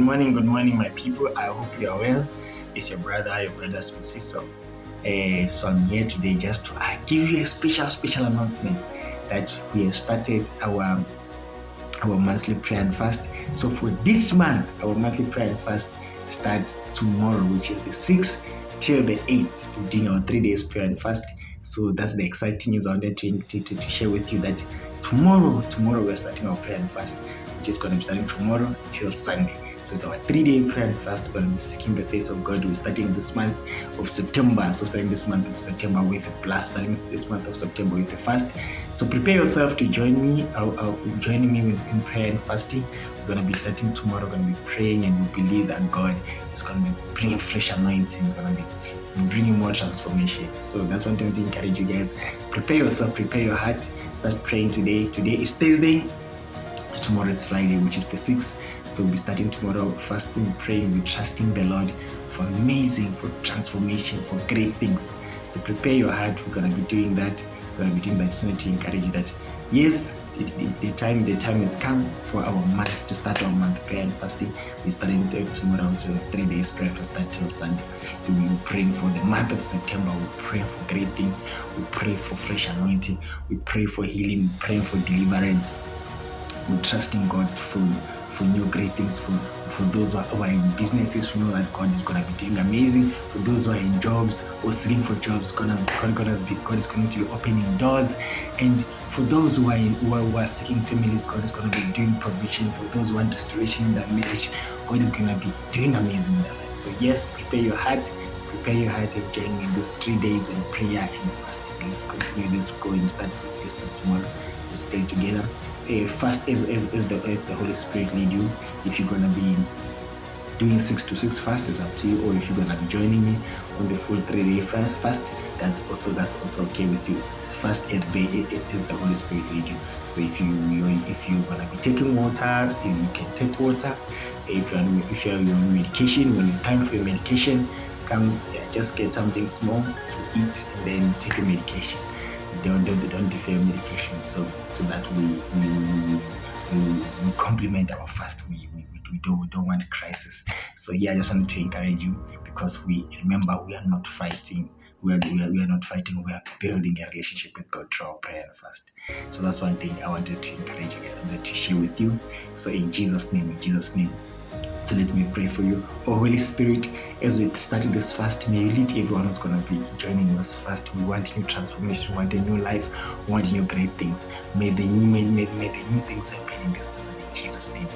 good morning, my people. I hope you are well. It's your brother Sibusiso. So I'm here today just to give you a special announcement that we have started our monthly prayer and fast. So for this month, our monthly prayer and fast starts tomorrow, which is the 6th till the 8th. We're doing our 3 days prayer and fast. So that's the exciting news I wanted to share with you, that tomorrow we're starting our prayer and fast, which is going to be starting tomorrow till Sunday. So it's our 3-day prayer and fast. We're going to be seeking the face of God. We're starting this month of September. So starting this month of September with a blast, starting this month of September with a fast. So prepare yourself to join me. Joining me in prayer and fasting. We're going to be starting tomorrow. We're going to be praying, and we believe that God is going to be bringing fresh anointing. It's going to be bringing more transformation. So that's one thing to encourage you guys. Prepare yourself, prepare your heart. Start praying today. Today is Thursday. Tomorrow is Friday, which is the 6th. So we'll be starting tomorrow fasting, praying, we're trusting the Lord for amazing, for transformation, for great things. So prepare your heart. We're going to be doing that. Just wanted to encourage you that yes, the time has come for our months to start our month prayer and fasting. We're starting tomorrow, so 3 days prayer fast until Sunday. We'll be praying for the month of September. We pray for great things. We pray for fresh anointing. We pray for healing. We pray for deliverance. We're trusting God for new great things. For those who are in businesses, we know that God is going to be doing amazing. For those who are in jobs or seeking for jobs, God is going to be opening doors. And for those who are seeking families, God is going to be doing provision. For those who want restoration in their marriage, God is going to be doing amazing in their lives. So yes, prepare your heart and join me in these 3 days in prayer and fasting. Let's continue this going. Start tomorrow. Let's pray together. Fast as the Holy Spirit lead you. If you're gonna be doing 6 to 6 fast, it's up to you. Or if you're gonna be joining me on the full 3-day fast, that's also okay with you. Fast as the Holy Spirit lead you. So if you're gonna be taking water, you can take water. If you're on medication, when the time for your medication comes, just get something small to eat and then take your medication. Don't defer medication, so that we complement our fast. We don't want crisis. So yeah, I just wanted to encourage you, because we are not fighting. We are not fighting. We are building a relationship with God through our prayer and fast. So that's one thing I wanted to encourage you. I wanted to share with you. So in Jesus' name. So let me pray for you. Oh Holy Spirit, as we started this fast, may you lead everyone who's going to be joining us fast. We want new transformation, we want a new life, we want new great things. May the new things happen in this season. In Jesus' name.